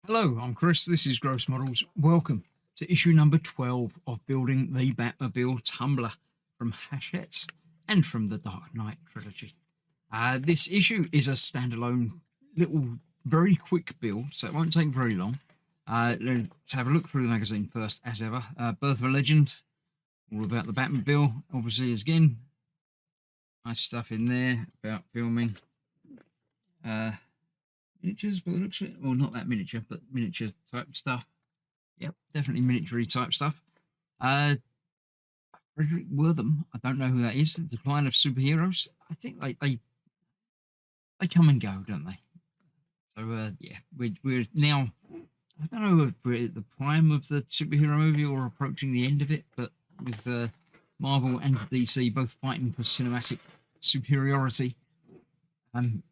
Hello, I'm Chris. This is Gross Models. Welcome to issue number 12 of building the Batmobile Tumbler from Hachette and from the Dark Knight trilogy. This issue is a standalone, little, very quick build, so it won't take very long. Let's have a look through the magazine first, as ever. Birth of a Legend, all about the Batmobile, obviously, again. Nice stuff in there about filming. Miniatures, by the looks of it. Well, not that miniature, but miniature type stuff. Yep, definitely miniature type stuff. Frederick Wortham, I don't know who that is. The Decline of Superheroes. I think they come and go, don't they? So yeah, we're now. I don't know if we're at the prime of the superhero movie or approaching the end of it, but with Marvel and DC both fighting for cinematic superiority,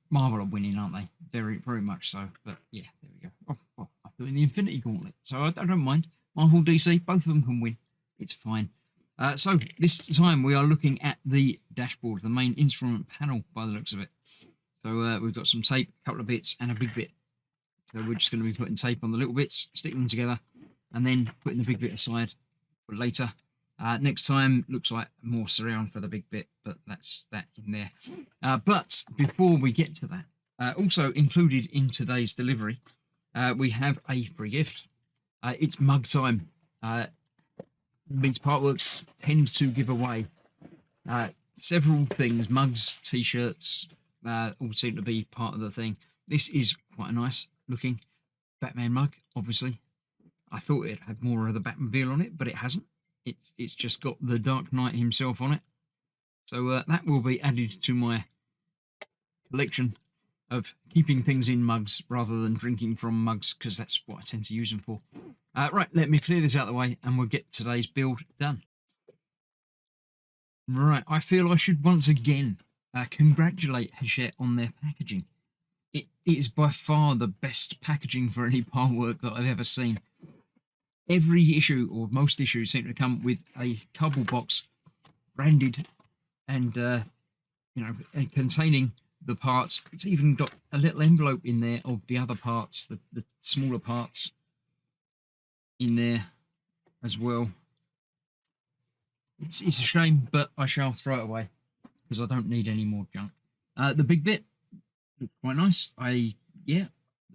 Marvel are winning, aren't they? Very, very much so. But yeah, there we go. Oh, well, I'm doing the Infinity Gauntlet, so I don't mind. Marvel, DC, both of them can win. It's fine. So this time we are looking at the dashboard, the main instrument panel, by the looks of it. So we've got some tape, a couple of bits, and a big bit. So we're just going to be putting tape on the little bits, sticking them together, and then putting the big bit aside for later. Next time looks like more surround for the big bit, but that's that in there. But before we get to that, also included in today's delivery, we have a free gift. It's mug time. Means Partworks tends to give away several things, mugs, t-shirts, all seem to be part of the thing. This is quite a nice looking Batman mug, obviously. I thought it had more of the Batmobile on it, but it hasn't. It's just got the Dark Knight himself on it. So that will be added to my collection of keeping things in mugs rather than drinking from mugs, because that's what I tend to use them for. Right, let me clear this out of the way and we'll get today's build done. Right, I feel I should once again congratulate Hachette on their packaging. It is by far the best packaging for any part work that I've ever seen. Every issue, or most issues, seem to come with a cardboard box branded and containing the parts. It's even got a little envelope in there of the other parts, the smaller parts in there as well. It's a shame, but I shall throw it away because I don't need any more junk. The big bit looked quite nice.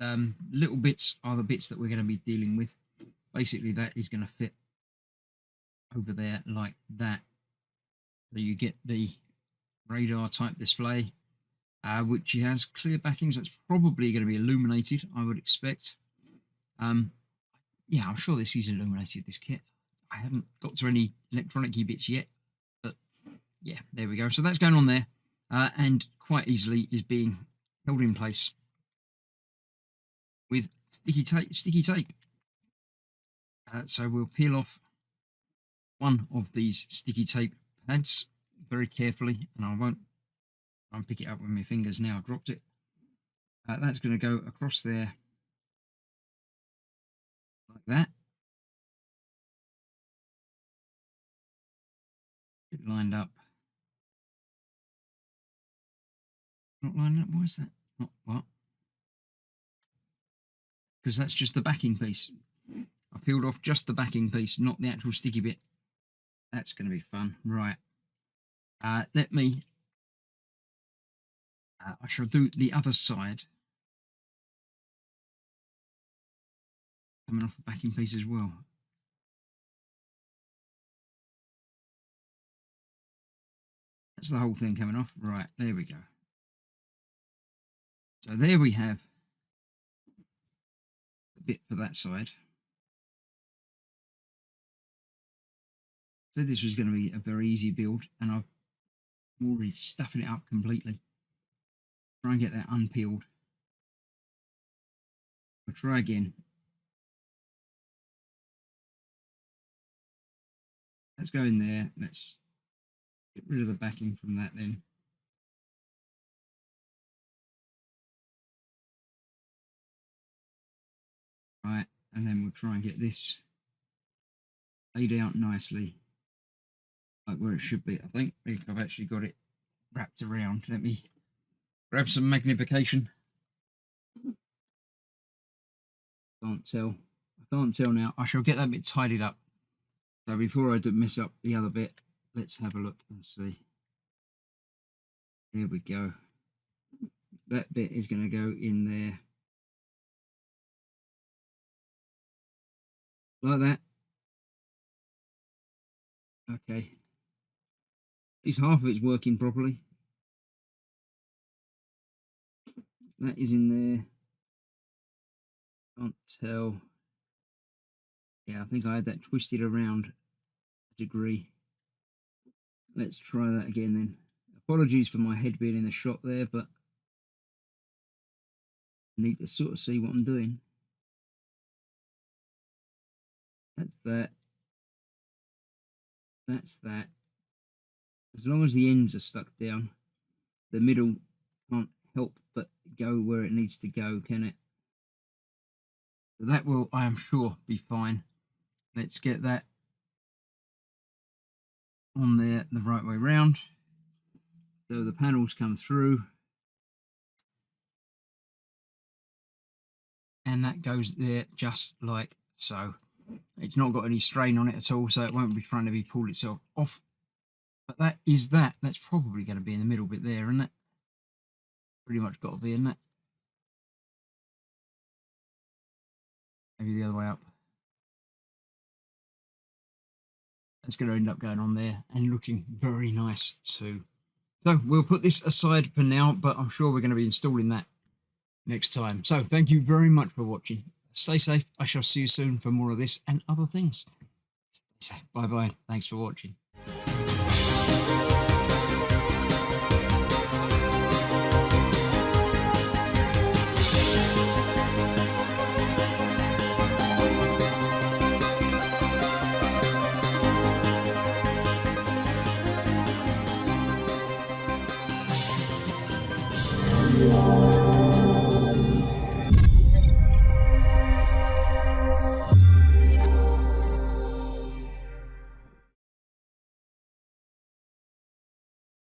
Little bits are the bits that we're going to be dealing with. Basically, that is going to fit over there like that. So you get the radar type display, which has clear backings. That's probably going to be illuminated, I would expect. Yeah, I'm sure this is illuminated, this kit. I haven't got to any electronic-y bits yet, but yeah, there we go. So that's going on there, and quite easily is being held in place with sticky tape. So we'll peel off one of these sticky tape pads very carefully, and I won't try and pick it up with my fingers now. I dropped it. That's going to go across there like that. Get it lined up. Not lined up. Why is that? Not what? Because that's just the backing piece. I peeled off just the backing piece, not the actual sticky bit. That's going to be fun. Right. Let me... I shall do the other side. Coming off the backing piece as well. That's the whole thing coming off. Right, there we go. So there we have the bit for that side. So this was going to be a very easy build, and I'm already stuffing it up completely. Try and get that unpeeled. I'll try again. Let's go in there. Let's get rid of the backing from that then. Right, and then we'll try and get this laid out nicely, like where it should be. I think I've actually got it wrapped around. Let me grab some magnification. Can't tell. I can't tell now. I shall get that bit tidied up. So before I do mess up the other bit, let's have a look and see. There we go. That bit is going to go in there. Like that. Okay. At least half of it's working properly. That is in there. Can't tell. Yeah, I think I had that twisted around a degree. Let's try that again then. Apologies for my head being in the shot there, but I need to sort of see what I'm doing. That's that. That's that. As long as the ends are stuck down, the middle can't help but go where it needs to go, can it? So that will, I am sure, be fine. Let's get that on there the right way round. So the panels come through. And that goes there just like so. It's not got any strain on it at all, so it won't be trying to pull itself off. But that is that. That's probably going to be in the middle bit there, isn't it? Pretty much got to be, isn't it? Maybe the other way up. That's going to end up going on there and looking very nice too. So we'll put this aside for now, but I'm sure we're going to be installing that next time. So thank you very much for watching. Stay safe. I shall see you soon for more of this and other things. Bye bye. Thanks for watching.